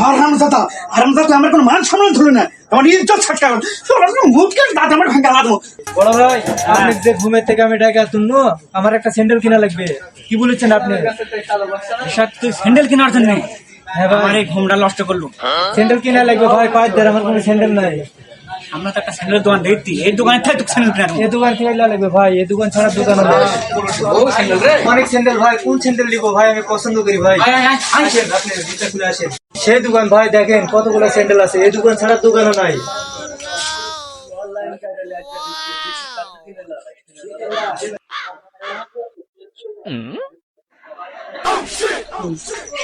হারামজাদা হারামজাদা আমার কোনো মান সম্মান ধরে না, আমার ইজ্জত ছাড়া মুখকে দাঁত আমার ভাঙা লাগবো। বড় ভাই, আপনি যে ঘুমের থেকে আমি ডাকা তুললো, আমার একটা স্যান্ডেল কিনা লাগবে। কি বলেছেন আপনি? তুই স্যান্ডেল কেনার জন্য হ্যাঁ ভাই, আমার এই ঘুমটা নষ্ট করলো। স্যান্ডেল কিনা লাগবে ভাই, পাঁচ দেড়, আমার কোনো স্যান্ডেল নাই। আমরা তো একটা স্যান্ডেল দোকান দেখতি, এই দোকানে থেকে তোকে স্যান্ডেল কেনার এই দোকান থেকে লাগবে ভাই, এই দোকান ছাড়া দোকান নেই। অনেক স্যান্ডেল ভাই, কোন স্যান্ডেল নিব ভাই? আমি পছন্দ করি ভাই। আসেন, আপনি জুতা খুলে আসেন। সেই দোকান ভাই, দেখেন কতগুলো স্যান্ডেল আছে, এই দোকান ছাড়া দোকানও নাই।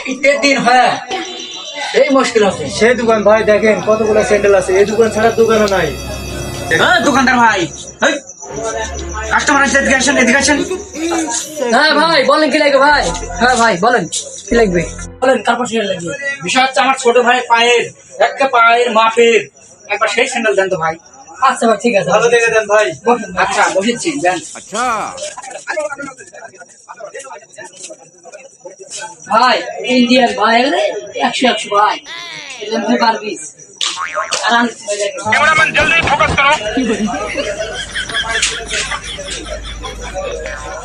শীতের দিন হয় এই মুশকিল আছে। সেই দোকান ভাই, দেখেন কতগুলো স্যান্ডেল আছে, এই দোকান ছাড়া দোকানও নাই। দোকানদার ভাই, কাস্টমার আসলে এদিকে আসেন, এদিকে আসেন। হ্যাঁ ভাই বলেন কি লাগবে ভাই? হ্যাঁ ভাই বলেন কি লাগবে, বলেন কাপড় সেটা লাগবে। বিষয় হচ্ছে আমার ছোট ভাই পায়ের একটা পায়ের মাপের একবার সেই স্যান্ডেল দেন তো ভাই। আচ্ছা ভাই ঠিক আছে, ভালো দেখে দেন ভাই। আচ্ছা বসেছি দেন। ভাই ইন্ডিয়ান ভাই 100 ভাই, এজন্য তুই পারবিস। আরাম कैमरामैन जल्दी फोकस करो।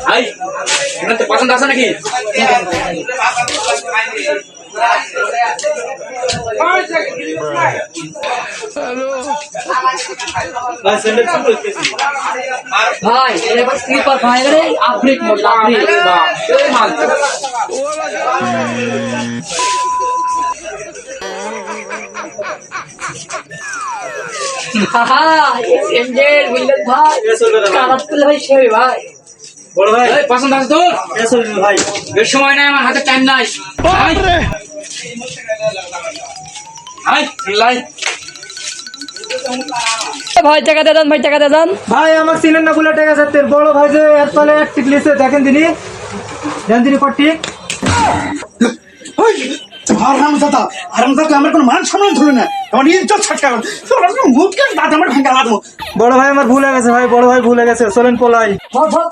ভাই আপনার তো পছন্দ আছে নাকি? ভাই স্যান্ডেল ছোট হইতেছে। ভাই এবার স্লিপার ভাই রে, আপডেট মোড আপডেট। এই মাল হাহা এন্ডের বিল্ডার ভাই, কারাত করলে ভাই সে ভাই। বড় ভাই, এই পছন্দ আছে তোর? এ চলবে ভাই। বেশ সময় নাই, আমার হাতে টাইম নাই। ভাই টাকা দিয়ে দেন, ভাই টাকা দিয়ে দেন। ভাই আমার চিনেন না বলে টাকা যাচ্ছে। বড় ভাই যে এর তলে এক টিক লিখছে, দেখেন তিনি, দেন তিনি কটি। হারামজাদা হারামজাদা আমার কোনো মান সম্মান ধরে না, আমার ইজ্জত ছাড়া মুখকে দাঁত আমার ভাঙা লাগবো। বড় ভাই আমার ভুল হয়ে গেছে ভাই, বড় ভাই ভুল হয়ে গেছে, চলেন পলাই। ভাগ, ভাগ।